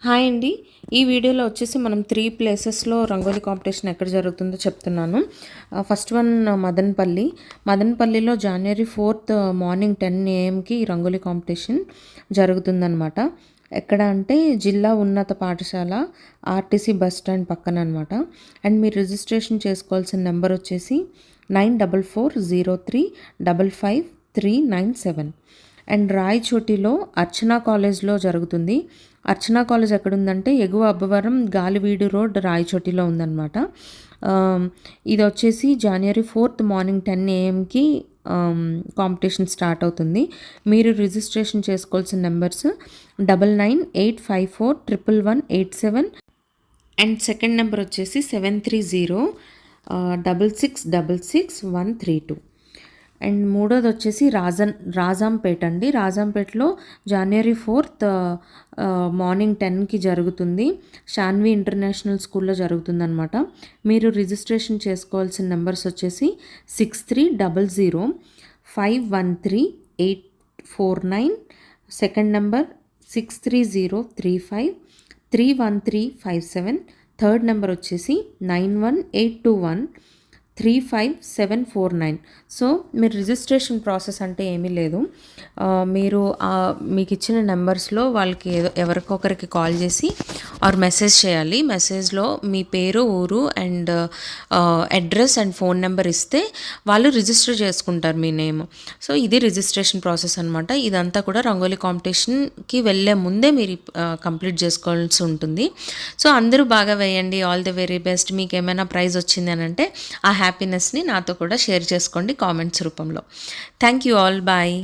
Hi అండి. ఈ వీడియోలో వచ్చేసి మనం 3 ప్లేసెస్‌లో రంగోలీ కాంపిటీషన్ ఎక్కడ జరుగుతుందో చెప్తున్నాను. First one Madanapalle. మదనపల్లిలో జనవరి 4థ్ మార్నింగ్ 10 AM ఈ రంగోలీ కాంపిటీషన్ జరుగుతుందనమాట. ఎక్కడ అంటే జిల్లా ఉన్నత పాఠశాల ఆర్టీసీ బస్ స్టాండ్ పక్కన అనమాట. అండ్ మీరు రిజిస్ట్రేషన్ చేసుకోవాల్సిన నెంబర్ వచ్చేసి 9440355397. అండ్ రాయచోటిలో అర్చన కాలేజ్లో జరుగుతుంది. అర్చన కాలేజ్ ఎక్కడుందంటే ఎగువ అబ్బవరం గాలివీడు రోడ్ రాయచోటిలో ఉందన్నమాట. ఇది వచ్చేసి జనవరి 4థ్ మార్నింగ్ 10 AM కాంపిటీషన్ స్టార్ట్ అవుతుంది. మీరు రిజిస్ట్రేషన్ చేసుకోవాల్సిన నెంబర్స్ 9985411187 అండ్ సెకండ్ నెంబర్ వచ్చేసి 7306666132. అండ్ మూడోది వచ్చేసి రాజంపేట అండి. రాజంపేటలో జనవరి 4థ్ మార్నింగ్ 10 జరుగుతుంది. షాన్వి ఇంటర్నేషనల్ స్కూల్లో జరుగుతుందన్నమాట. మీరు రిజిస్ట్రేషన్ చేసుకోవాల్సిన నెంబర్స్ వచ్చేసి 6300513849, సెకండ్ నెంబర్ 630353137, థర్డ్ నెంబర్ వచ్చేసి 9182135749. సో మీరు రిజిస్ట్రేషన్ ప్రాసెస్ అంటే ఏమీ లేదు. మీరు మీకు ఇచ్చిన నెంబర్స్లో వాళ్ళకి ఎవరికొకరికి కాల్ చేసి ఆర్ మెసేజ్ చేయాలి. మెసేజ్లో మీ పేరు, ఊరు and address and phone number ఇస్తే వాళ్ళు రిజిస్టర్ చేసుకుంటారు మీ నేమ్. సో ఇది రిజిస్ట్రేషన్ ప్రాసెస్ అనమాట. ఇదంతా కూడా రంగోలీ కాంపిటీషన్కి వెళ్ళే ముందే మీరు కంప్లీట్ చేసుకోవాల్సి ఉంటుంది. సో అందరూ బాగా వేయండి. All the very best. మీకు ఏమైనా ప్రైజ్ వచ్చింది అని అంటే ఆ హ్యాపీనెస్ని నాతో కూడా షేర్ చేసుకోండి కామెంట్స్ రూపంలో. Thank you all. బాయ్.